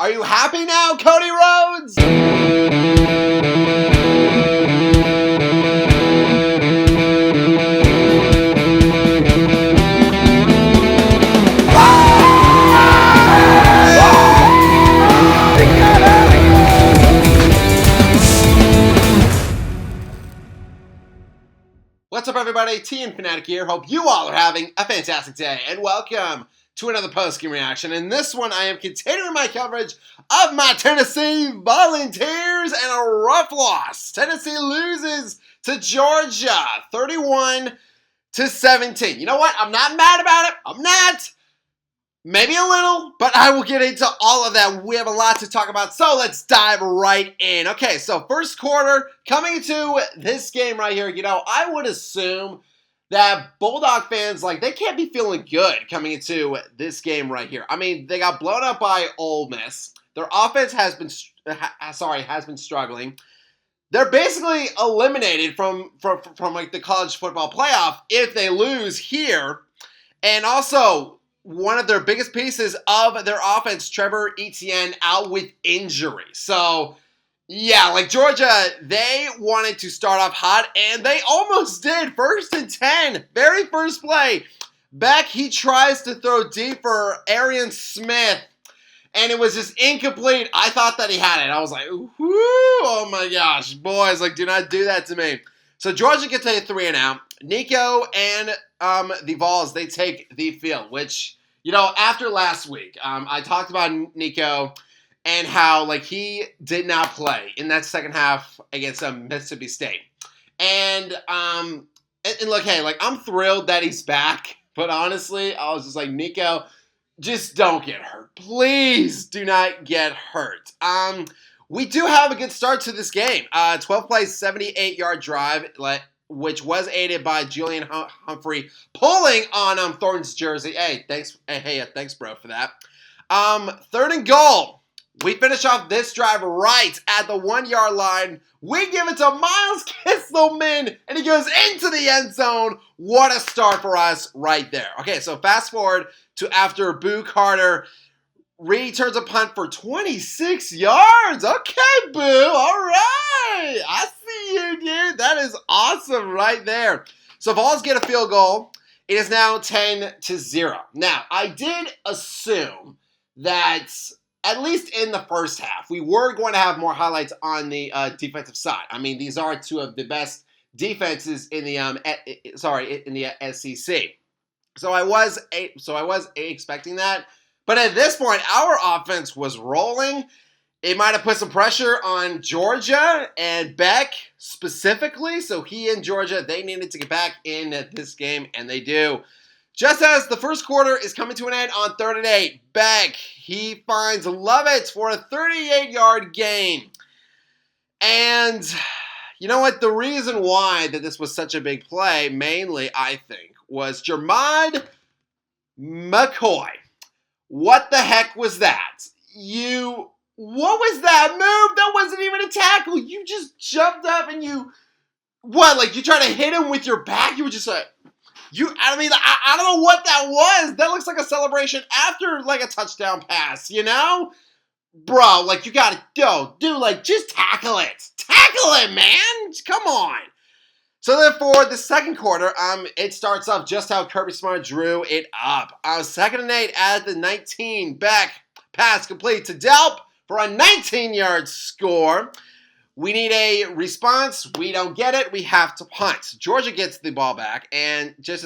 Are you happy now, Cody Rhodes? What's up, everybody? T and Fanatic here. Hope you all are having a fantastic day, and welcome to another post-game reaction. In this one, I am continuing my coverage of my Tennessee Volunteers and a rough loss. Tennessee loses to Georgia, 31-17. You know what? I'm not mad about it. I'm not. Maybe a little, but I will get into all of that. We have a lot to talk about, so let's dive right in. Okay, so first quarter, coming into this game right here, I would assume that Bulldog fans, they can't be feeling good coming into this game right here. I mean, they got blown up by Ole Miss. Their offense has been struggling. They're basically eliminated from the college football playoff if they lose here. And also, one of their biggest pieces of their offense, Trevor Etienne, out with injury. So, yeah, Georgia, they wanted to start off hot, and they almost did. 1st and 10, very first play. Beck, he tries to throw deep for Arian Smith, and it was just incomplete. I thought that he had it. I was like, ooh, oh my gosh, boys, do not do that to me. So Georgia gets a 3-and-out. Nico and the Vols, they take the field, which, after last week, I talked about Nico and how, he did not play in that second half against Mississippi State. And look, hey, I'm thrilled that he's back, but honestly, I was just like, Nico, just don't get hurt. Please do not get hurt. We do have a good start to this game. 12 plays, 78-yard drive, which was aided by Julian Humphrey pulling on Thornton's jersey. Hey, thanks, bro, for that. 3rd and goal. We finish off this drive right at the 1-yard line. We give it to Miles Kisselman, and he goes into the end zone. What a start for us right there. Okay, so fast forward to after Boo Carter returns a punt for 26 yards. Okay, Boo. All right. I see you, dude. That is awesome right there. So Vols get a field goal. It is now 10-0. Now, I did assume that at least in the first half, we were going to have more highlights on the defensive side. I mean, these are two of the best defenses in the SEC. So I was expecting that. But at this point, our offense was rolling. It might have put some pressure on Georgia and Beck specifically. So he and Georgia, they needed to get back in this game, and they do. Just as the first quarter is coming to an end on 3rd and 8, Beck, he finds Lovett for a 38-yard gain. And you know what? The reason why that this was such a big play, mainly, I think, was Jermod McCoy. What the heck was that? What was that move? That wasn't even a tackle. You just jumped up and you try to hit him with your back? You were just like, I don't know what that was. That looks like a celebration after, a touchdown pass, Bro, you gotta go. Dude, just tackle it. Tackle it, man. Come on. So therefore, the second quarter, it starts off just how Kirby Smart drew it up. 2nd and 8 at the 19. Beck, pass complete to Delp for a 19-yard score. We need a response. We don't get it. We have to punt. Georgia gets the ball back, and you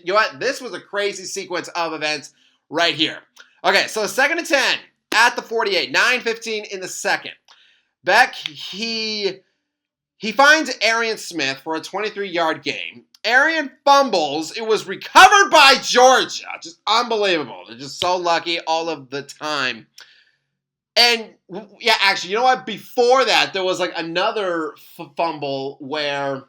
know what? This was a crazy sequence of events right here. Okay, so 2nd and 10 at the 48. 9:15 in the second. Beck, he finds Arian Smith for a 23-yard gain. Arian fumbles. It was recovered by Georgia. Just unbelievable. They're just so lucky all of the time. And, yeah, actually, you know what? Before that, there was, another fumble where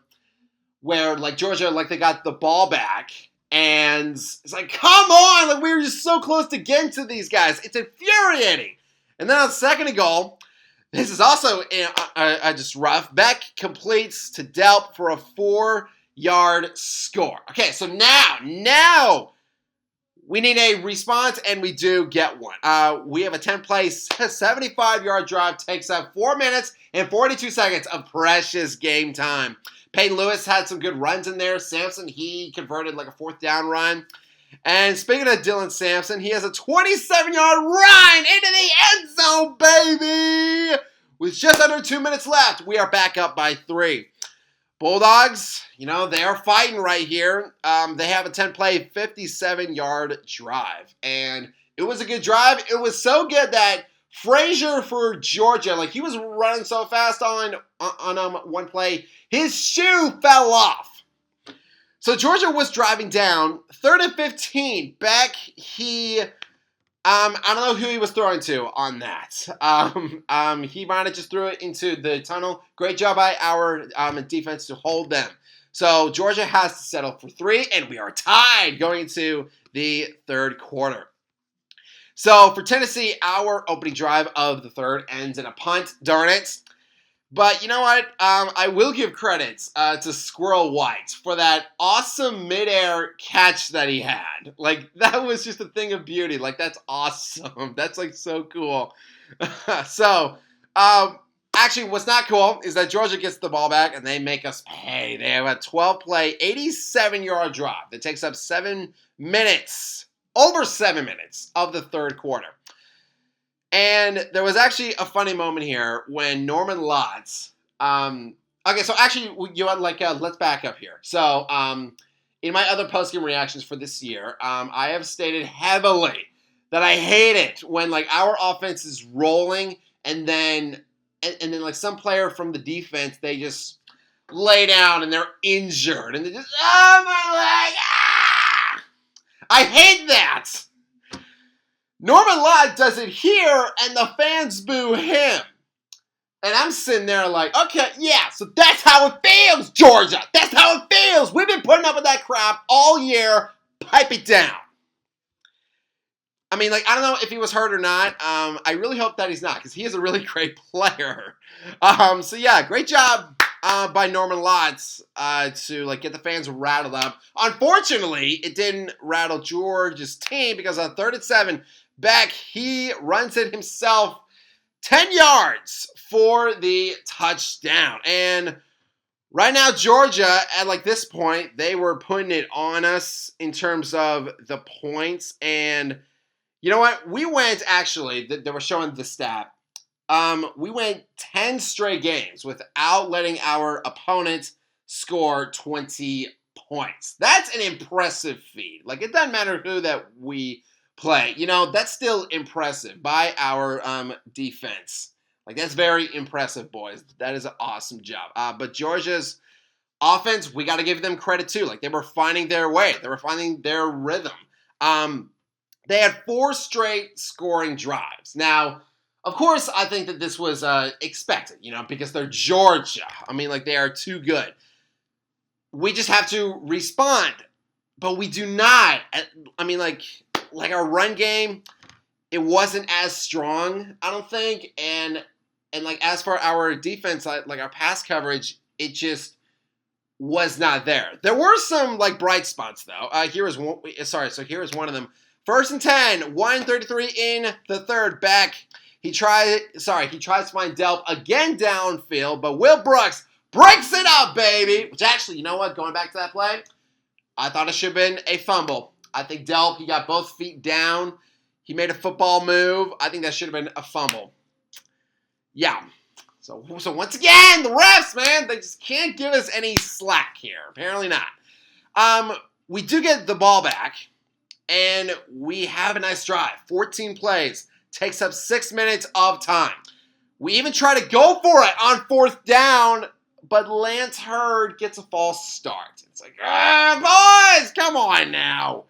Georgia, they got the ball back. And it's come on! We were just so close to getting to these guys. It's infuriating. And then on 2nd and goal, this is also just rough. Beck completes to Delp for a 4-yard score. Okay, so now We need a response, and we do get one. We have a 10-play, 75-yard drive. Takes up 4 minutes and 42 seconds of precious game time. Peyton Lewis had some good runs in there. Sampson, he converted like a 4th down run. And speaking of Dylan Sampson, he has a 27-yard run into the end zone, baby! With just under 2 minutes left, we are back up by 3. Bulldogs, they are fighting right here. They have a 10-play, 57-yard drive. And it was a good drive. It was so good that Frazier for Georgia, he was running so fast on one play, his shoe fell off. So Georgia was driving down, 3rd and 15. Beck, I don't know who he was throwing to on that. He might have just threw it into the tunnel. Great job by our defense to hold them. So Georgia has to settle for 3, and we are tied going into the 3rd quarter. So for Tennessee, our opening drive of the 3rd ends in a punt. Darn it. But you know what? I will give credits to Squirrel White for that awesome midair catch that he had. That was just a thing of beauty. That's awesome. That's, so cool. So, actually, what's not cool is that Georgia gets the ball back, and they make us pay. They have a 12-play, 87-yard drive that takes up 7 minutes, over 7 minutes of the 3rd quarter. And there was actually a funny moment here when Norman Lotz. Okay, so actually, let's back up here. So, in my other postgame reactions for this year, I have stated heavily that I hate it when our offense is rolling and then some player from the defense, they just lay down and they're injured and they just my leg. Ah! I hate that. Norman Lott does it here, and the fans boo him. And I'm sitting there okay, yeah, so that's how it feels, Georgia. That's how it feels. We've been putting up with that crap all year. Pipe it down. I don't know if he was hurt or not. I really hope that he's not, because he is a really great player. So, yeah, great job by Norman Lotz to get the fans rattled up. Unfortunately, it didn't rattle Georgia's team, because on 3rd and 7, Beck, he runs it himself 10 yards for the touchdown. And right now, Georgia, at this point, they were putting it on us in terms of the points. And you know what? We went, actually, they were showing the stat. We went 10 straight games without letting our opponent score 20 points. That's an impressive feat. It doesn't matter who that we play. That's still impressive by our defense. That's very impressive, boys. That is an awesome job. But Georgia's offense, we got to give them credit too. They were finding their way. They were finding their rhythm. They had 4 straight scoring drives. Now, of course, I think that this was expected, because they're Georgia. They are too good. We just have to respond. But we do not. Our run game, it wasn't as strong, I don't think. And as for our defense, our pass coverage, it just was not there. There were some bright spots though. Here is one of them. 1st and 10, 1:33 in the 3rd. Back. He tries to find Delp again downfield, but Will Brooks breaks it up, baby. Which actually, you know what? Going back to that play, I thought it should have been a fumble. I think Delp, he got both feet down. He made a football move. I think that should have been a fumble. Yeah. So once again, the refs, man, they just can't give us any slack here. Apparently not. We do get the ball back, and we have a nice drive. 14 plays. Takes up 6 minutes of time. We even try to go for it on 4th down, but Lance Hurd gets a false start. It's boys, come on now.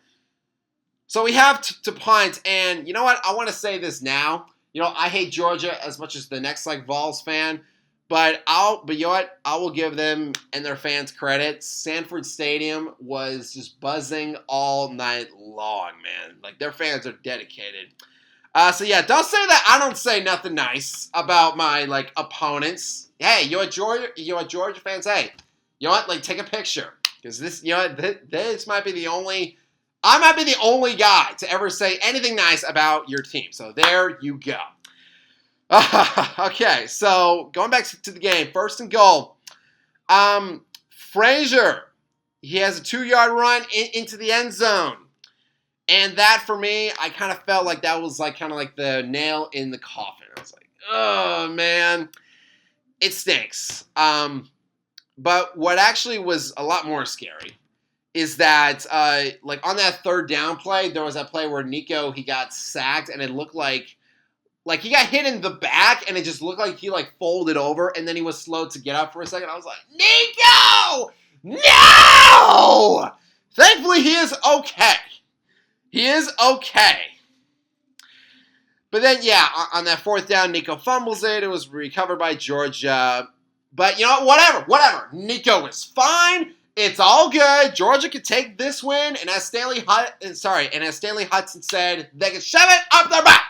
So we have to punt, and you know what? I want to say this now. I hate Georgia as much as the next Vols fan, but you know what? I will give them and their fans credit. Sanford Stadium was just buzzing all night long, man. Their fans are dedicated. So yeah, don't say that I don't say nothing nice about my opponents. Hey, you're a Georgia fans. Hey, you know what? Take a picture, because this, this might be the only I might be the only guy to ever say anything nice about your team. So there you go. Okay, so going back to the game, first and goal. Frazier, he has a 2-yard run into the end zone. And that, for me, I kind of felt like that was like kind of like the nail in the coffin. I was like, oh, man, it stinks. But what actually was a lot more scary is that, like, on that third down play, there was that play where Nico, he got sacked, and it looked like he got hit in the back, and it just looked like he, like, folded over, and then he was slow to get up for a second. I was like, Nico! No! Thankfully, he is okay. He is okay. But then, yeah, on that fourth down, Nico fumbles it. It was recovered by Georgia. But, you know, whatever. Nico is fine. It's all good. Georgia could take this win. And as Stanley Hudson said, they can shove it up their butt.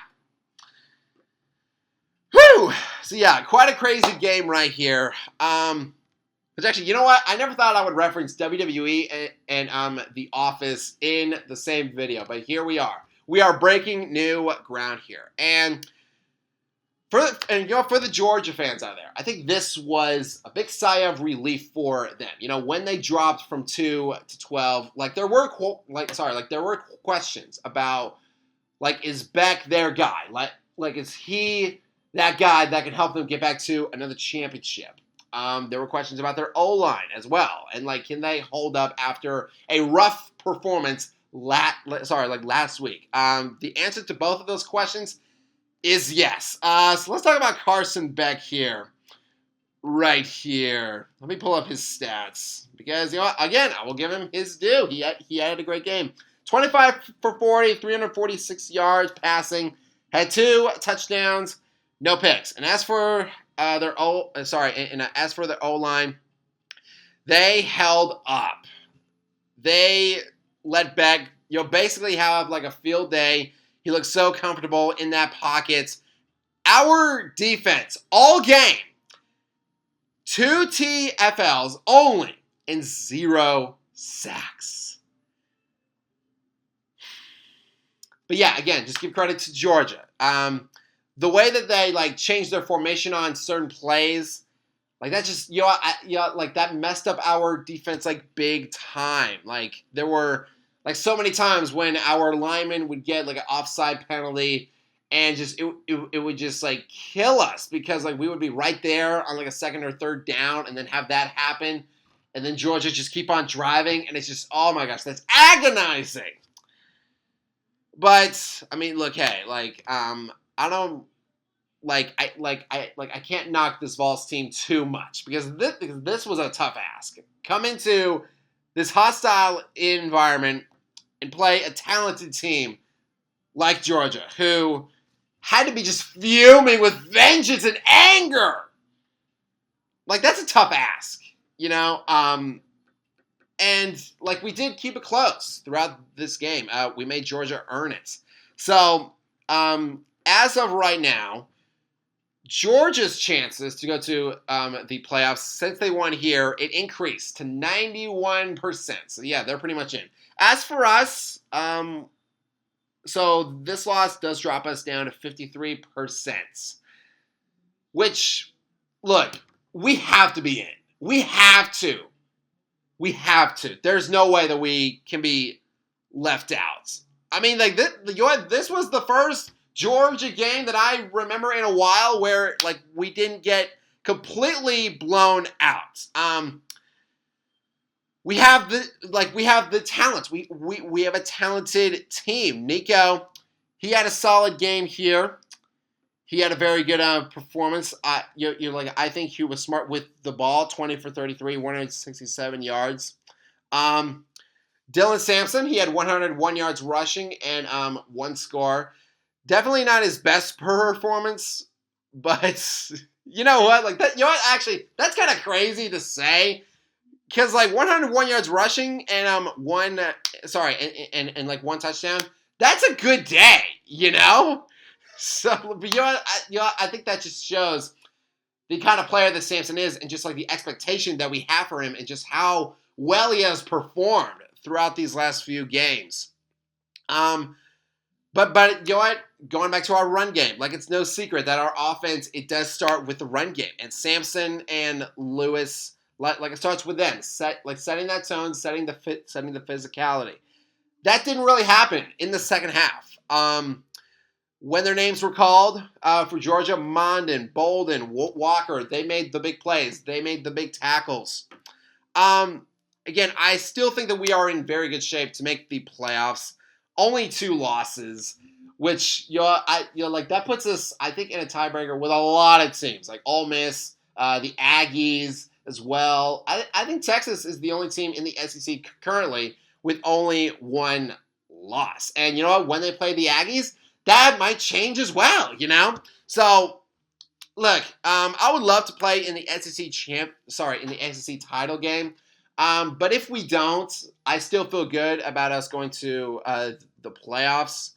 Whew. So, yeah, quite a crazy game right here. But actually, you know what? I never thought I would reference WWE and The Office in the same video, but here we are. We are breaking new ground here, and for the Georgia fans out there, I think this was a big sigh of relief for them. You know, when they dropped from 2 to 12, there were questions about, like, is Beck their guy? Like is he that guy that can help them get back to another championship? There were questions about their O-line as well. And, like, can they hold up after a rough performance last week? The answer to both of those questions is yes. So let's talk about Carson Beck here. Right here. Let me pull up his stats. Because, you know what? Again, I will give him his due. He had a great game. 25 for 40, 346 yards passing. Had 2 touchdowns, no picks. And as for their O-line, they held up. They let Beck, basically have like a field day. He looked so comfortable in that pocket. Our defense, all game, 2 TFLs only and 0 sacks. But yeah, again, just give credit to Georgia. The way that they, like, changed their formation on certain plays, like, that just, like, that messed up our defense, like, big time. Like, there were, like, so many times when our linemen would get, like, an offside penalty, and just, it would just, like, kill us, because, like, we would be right there on, like, a second or third down, and then have that happen, and then Georgia just keep on driving, and it's just, oh my gosh, that's agonizing. But, I mean, look, hey, like, I don't I can't knock this Vols team too much because this was a tough ask. Come into this hostile environment and play a talented team like Georgia, who had to be just fuming with vengeance and anger. Like, that's a tough ask, you know? And, like, we did keep it close throughout this game. We made Georgia earn it. So, as of right now, Georgia's chances to go to the playoffs, since they won here, it increased to 91%. So, yeah, they're pretty much in. As for us, so this loss does drop us down to 53%. Which, look, we have to be in. We have to. We have to. There's no way that we can be left out. I mean, like, this was the first Georgia game that I remember in a while where, like, we didn't get completely blown out. We have the talent. We have a talented team. Nico, he had a solid game here. He had a very good performance. I think he was smart with the ball. 20 for 33, 167 yards. Dylan Sampson, he had 101 yards rushing and 1 score. Definitely not his best performance, but you know what? Like that, you know what? Actually, that's kind of crazy to say, because like 101 yards rushing and one like 1 touchdown. That's a good day, you know. So, but I think that just shows the kind of player that Sampson is, and just like the expectation that we have for him, and just how well he has performed throughout these last few games. But you know what? Going back to our run game, like it's no secret that our offense, it does start with the run game, and Samson and Lewis, like it starts with them, setting that tone, setting the physicality. That didn't really happen in the second half. When their names were called for Georgia, Mondin, Bolden, Walker, they made the big plays. They made the big tackles. Again, I still think that we are in very good shape to make the playoffs. Only 2 losses, which like that puts us, I think, in a tiebreaker with a lot of teams, like Ole Miss, the Aggies as well. I think Texas is the only team in the SEC currently with only 1 loss. And you know what? When they play the Aggies, that might change as well, So, look, I would love to play in the in the SEC title game. But if we don't, I still feel good about us going to the playoffs.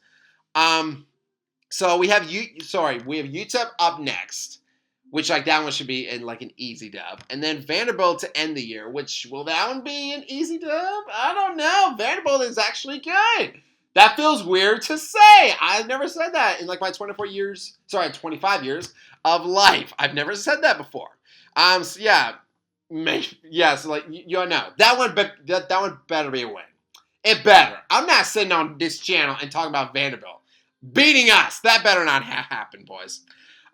So we have UTEP up next, which like that one should be in like an easy dub, and then Vanderbilt to end the year. Which will that one be an easy dub? I don't know. Vanderbilt is actually good. That feels weird to say. I've never said that in like my 25 years of life. I've never said that before. So yeah. So like know that one, but that one better be a win. It better. I'm not sitting on this channel and talking about Vanderbilt beating us. That better not happen, boys.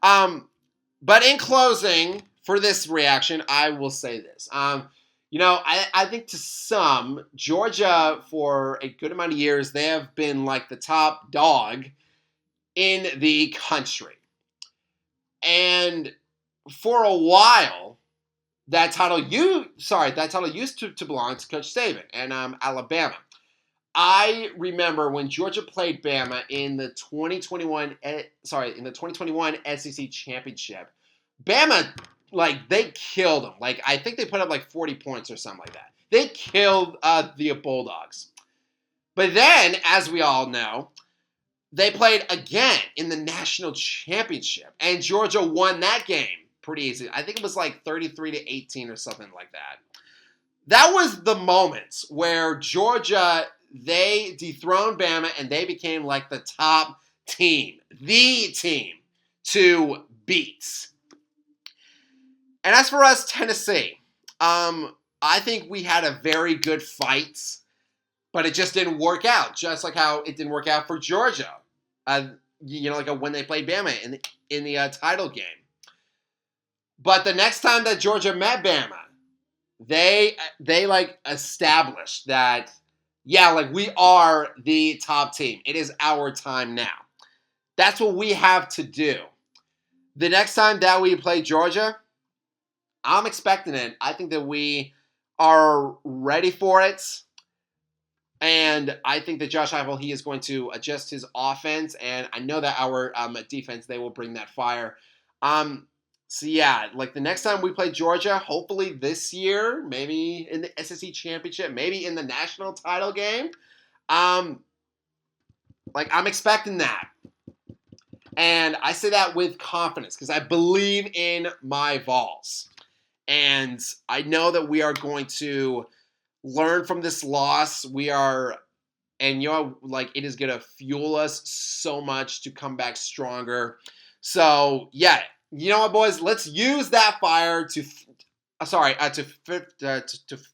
But in closing for this reaction, I will say this. I think to some, Georgia for a good amount of years, they have been like the top dog in the country, and for a while. That title used to belong to Coach Saban and Alabama. I remember when Georgia played Bama in the 2021 SEC championship. Bama, like they killed them. Like I think they put up like 40 points or something like that. They killed the Bulldogs. But then, as we all know, they played again in the national championship, and Georgia won that game. Pretty easy. I think it was like 33-18 or something like that. That was the moments where Georgia, they dethroned Bama and they became like the top team, the team to beat. And as for us, Tennessee, I think we had a very good fight, but it just didn't work out, just like how it didn't work out for Georgia, like when they played Bama in the title game. But the next time that Georgia met Bama, they like established that, like we are the top team. It is our time now. That's what we have to do. The next time that we play Georgia, I'm expecting it. I think that we are ready for it. And I think that Josh Heupel, he is going to adjust his offense. And I know that our defense, they will bring that fire. So yeah, like the next time we play Georgia, hopefully this year, maybe in the SEC championship, maybe in the national title game, I'm expecting that. And I say that with confidence because I believe in my Vols. And I know that we are going to learn from this loss. It is going to fuel us so much to come back stronger. So yeah. You know what, boys? Let's use that fire to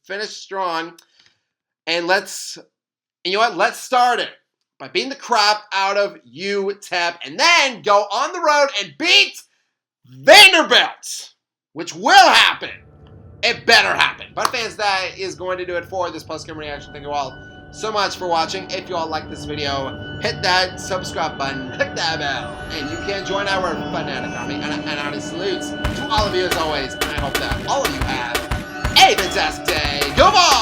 finish strong, and let's start it by beating the crap out of UTEP, and then go on the road and beat Vanderbilt, which will happen. It better happen. But fans, that is going to do it for this post-game reaction. Thank you all so much for watching. If you all like this video, hit that subscribe button, click that bell, and you can join our fanatic army. And I salute to all of you as always, and I hope that all of you have a fantastic day. Go Vols!